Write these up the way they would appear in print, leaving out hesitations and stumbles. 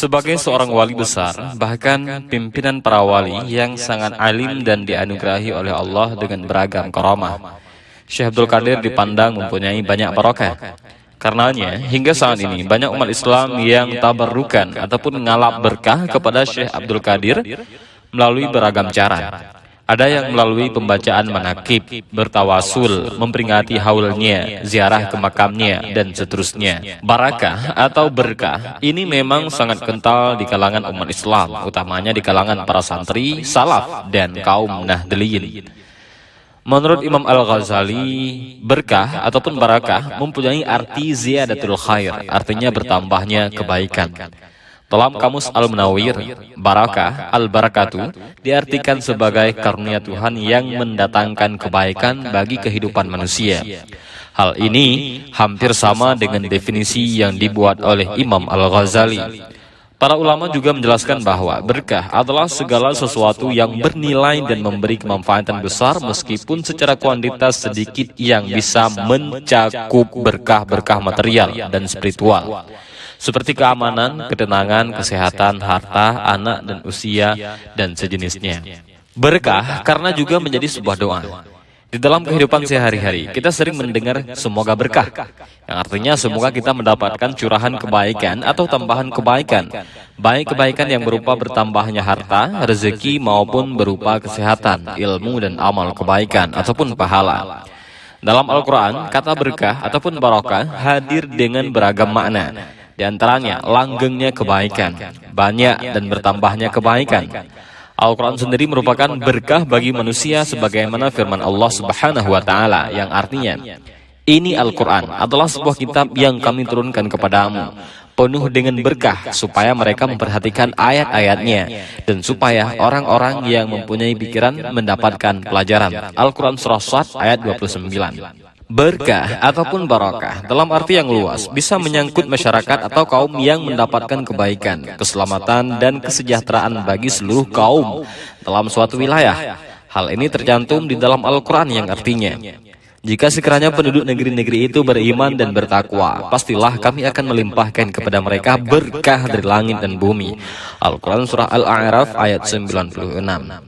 Sebagai seorang wali besar, bahkan pimpinan para wali yang sangat alim dan dianugerahi oleh Allah dengan beragam karamah, Syekh Abdul Qadir dipandang mempunyai banyak barokah. Karenanya, hingga saat ini banyak umat Islam yang tabarrukan ataupun ngalap berkah kepada Syekh Abdul Qadir melalui beragam cara. Ada yang melalui pembacaan manakib, bertawasul, memperingati haulnya, ziarah ke makamnya, dan seterusnya. Barakah atau berkah ini memang sangat kental di kalangan umat Islam, utamanya di kalangan para santri, salaf, dan kaum Nahdliyin. Menurut Imam Al-Ghazali, berkah ataupun barakah mempunyai arti ziyadatul khair, artinya bertambahnya kebaikan. Dalam kamus Al-Munawwir, barakah, al-barakatu, diartikan sebagai karunia Tuhan yang mendatangkan kebaikan bagi kehidupan manusia. Hal ini hampir sama dengan definisi yang dibuat oleh Imam Al-Ghazali. Para ulama juga menjelaskan bahwa berkah adalah segala sesuatu yang bernilai dan memberi kemanfaatan besar meskipun secara kuantitas sedikit yang bisa mencakup berkah-berkah material dan spiritual. Seperti keamanan, ketenangan, kesehatan, harta, anak, dan usia, dan sejenisnya. Berkah karena juga menjadi sebuah doa. Di dalam kehidupan sehari-hari, kita sering mendengar semoga berkah, yang artinya semoga kita mendapatkan curahan kebaikan atau tambahan kebaikan, baik kebaikan yang berupa bertambahnya harta, rezeki, maupun berupa kesehatan, ilmu, dan amal kebaikan, ataupun pahala. Dalam Al-Quran, kata berkah ataupun barokah hadir dengan beragam makna. Di antaranya, langgengnya kebaikan, banyak dan bertambahnya kebaikan. Al-Quran sendiri merupakan berkah bagi manusia sebagaimana firman Allah Subhanahu wa Ta'ala yang artinya, "Ini Al-Quran adalah sebuah kitab yang kami turunkan kepadamu, penuh dengan berkah supaya mereka memperhatikan ayat-ayatnya dan supaya orang-orang yang mempunyai pikiran mendapatkan pelajaran." Al-Quran Surah Shad ayat 29. Berkah ataupun barokah dalam arti yang luas bisa menyangkut masyarakat atau kaum yang mendapatkan kebaikan, keselamatan, dan kesejahteraan bagi seluruh kaum dalam suatu wilayah. Hal ini tercantum di dalam Al-Quran yang artinya, "Jika sekiranya penduduk negeri-negeri itu beriman dan bertakwa, pastilah kami akan melimpahkan kepada mereka berkah dari langit dan bumi." Al-Quran Surah Al-A'raf ayat 96.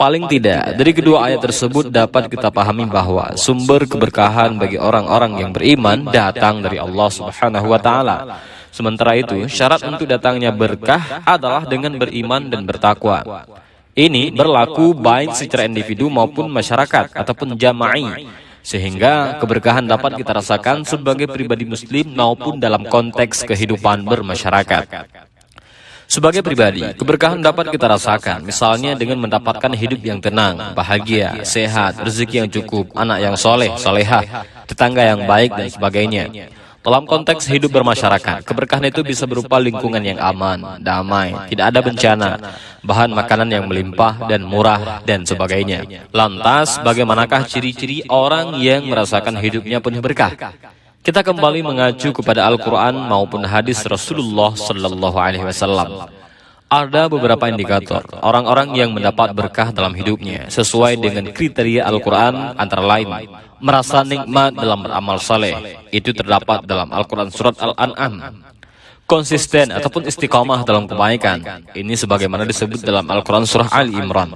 Paling tidak, dari kedua ayat tersebut dapat kita pahami bahwa sumber keberkahan bagi orang-orang yang beriman datang dari Allah Subhanahu wa Ta'ala. Sementara itu, syarat untuk datangnya berkah adalah dengan beriman dan bertakwa. Ini berlaku baik secara individu maupun masyarakat ataupun jama'i, sehingga keberkahan dapat kita rasakan sebagai pribadi muslim maupun dalam konteks kehidupan bermasyarakat. Sebagai pribadi, keberkahan dapat kita rasakan, misalnya dengan mendapatkan hidup yang tenang, bahagia, sehat, rezeki yang cukup, anak yang soleh, solehah, tetangga yang baik, dan sebagainya. Dalam konteks hidup bermasyarakat, keberkahan itu bisa berupa lingkungan yang aman, damai, tidak ada bencana, bahan makanan yang melimpah dan murah, dan sebagainya. Lantas, bagaimanakah ciri-ciri orang yang merasakan hidupnya penuh berkah? Kita kembali mengacu kepada Al-Quran maupun hadis Rasulullah Sallallahu Alaihi Wasallam. Ada beberapa indikator orang-orang yang mendapat berkah dalam hidupnya sesuai dengan kriteria Al-Quran, antara lain merasa nikmat dalam beramal saleh. Itu terdapat dalam Al-Quran Surat Al-An'am. Konsisten ataupun istiqamah dalam kebaikan. Ini sebagaimana disebut dalam Al-Quran Surah Ali Imran.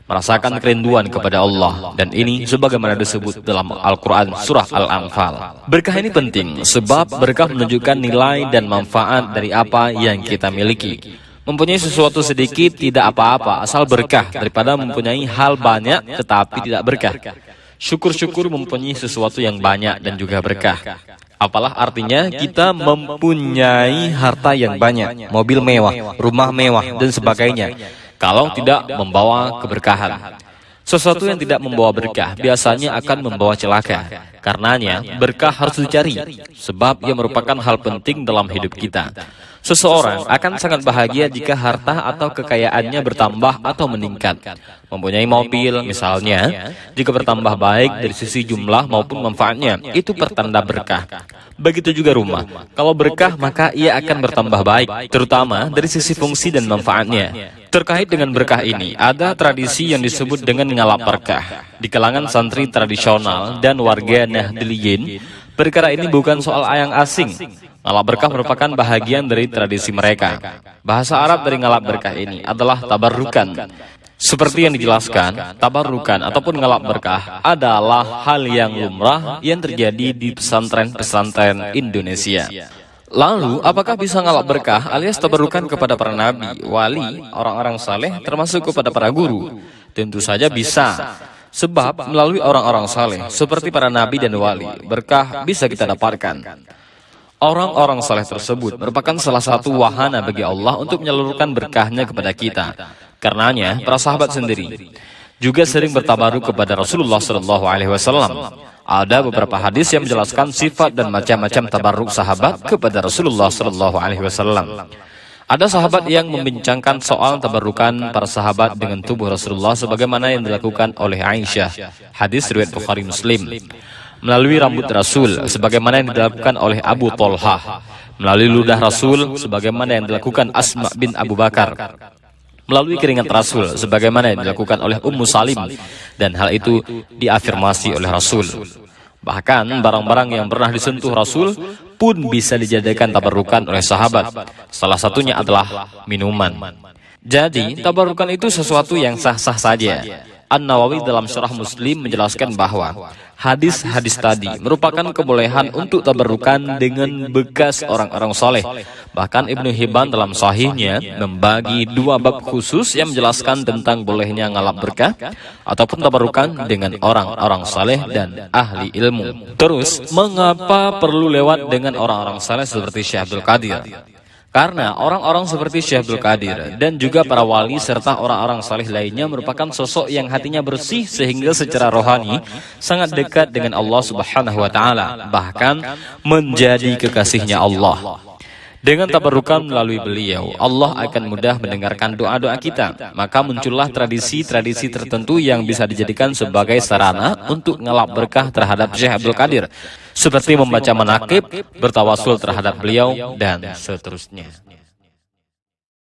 Merasakan kerinduan kepada Allah, dan ini sebagaimana disebut dalam Al-Quran Surah Al-Anfal. Berkah ini penting sebab berkah menunjukkan nilai dan manfaat dari apa yang kita miliki. Mempunyai sesuatu sedikit tidak apa-apa asal berkah daripada mempunyai hal banyak tetapi tidak berkah. Syukur-syukur mempunyai sesuatu yang banyak dan juga berkah. Apalah artinya kita mempunyai harta yang banyak, mobil mewah, rumah mewah, dan sebagainya, kalau tidak membawa keberkahan. Sesuatu yang tidak membawa berkah biasanya akan membawa celaka. Karenanya berkah harus dicari, sebab ia merupakan hal penting dalam hidup kita. Seseorang akan sangat bahagia jika harta atau kekayaannya bertambah atau meningkat. Mempunyai mobil misalnya, jika bertambah baik dari sisi jumlah maupun manfaatnya, itu pertanda berkah. Begitu juga rumah, kalau berkah maka ia akan bertambah baik, terutama dari sisi fungsi dan manfaatnya. Terkait dengan berkah ini, ada tradisi yang disebut dengan ngalap berkah. Di kalangan santri tradisional dan warga Nahdliyin, Perkara ini bukan soal yang asing. Ngalap berkah merupakan bahagian dari tradisi mereka. Bahasa Arab dari ngalap berkah ini adalah tabarrukan. Seperti yang dijelaskan, tabarrukan ataupun ngalap berkah adalah hal yang lumrah yang terjadi di pesantren-pesantren Indonesia. Lalu, apakah bisa ngalap berkah alias tabarrukan kepada para nabi, wali, orang-orang saleh, termasuk kepada para guru? Tentu saja bisa. Sebab melalui orang-orang saleh, seperti para nabi dan wali, berkah bisa kita dapatkan. Orang-orang saleh tersebut merupakan salah satu wahana bagi Allah untuk menyalurkan berkahnya kepada kita. Karenanya, para sahabat sendiri juga sering bertabaruk kepada Rasulullah SAW. Ada beberapa hadis yang menjelaskan sifat dan macam-macam tabarruk sahabat kepada Rasulullah SAW. Ada sahabat yang membincangkan soal tabarrukan para sahabat dengan tubuh Rasulullah sebagaimana yang dilakukan oleh Aisyah. Hadis riwayat Bukhari Muslim. Melalui rambut Rasul sebagaimana yang dilakukan oleh Abu Tolhah. Melalui ludah Rasul sebagaimana yang dilakukan Asma bin Abu Bakar. Melalui keringat Rasul sebagaimana yang dilakukan oleh Ummu Salim, dan hal itu diafirmasi oleh Rasul. Bahkan barang-barang yang pernah disentuh Rasul pun bisa dijadikan tabarrukan oleh sahabat. Salah satunya adalah minuman. Jadi tabarrukan itu sesuatu yang sah-sah saja. An-Nawawi dalam Syarah Muslim menjelaskan bahwa hadis-hadis tadi merupakan kebolehan untuk tabarrukan dengan bekas orang-orang soleh. Bahkan Ibnu Hibban dalam sahihnya membagi dua bab khusus yang menjelaskan tentang bolehnya ngalap berkah ataupun tabarrukan dengan orang-orang soleh dan ahli ilmu. Terus, mengapa perlu lewat dengan orang-orang soleh seperti Syekh Abdul Qadir? Karena orang-orang seperti Syekh Abdul Qadir dan juga para wali serta orang-orang saleh lainnya merupakan sosok yang hatinya bersih sehingga secara rohani sangat dekat dengan Allah Subhanahu wa taala, bahkan menjadi kekasihnya Allah. Dengan tabarrukan melalui beliau, Allah akan mudah mendengarkan doa-doa kita. Maka muncullah tradisi-tradisi tertentu yang bisa dijadikan sebagai sarana untuk ngelap berkah terhadap Syekh Abdul Qadir, seperti membaca manaqib, bertawasul terhadap beliau, dan seterusnya.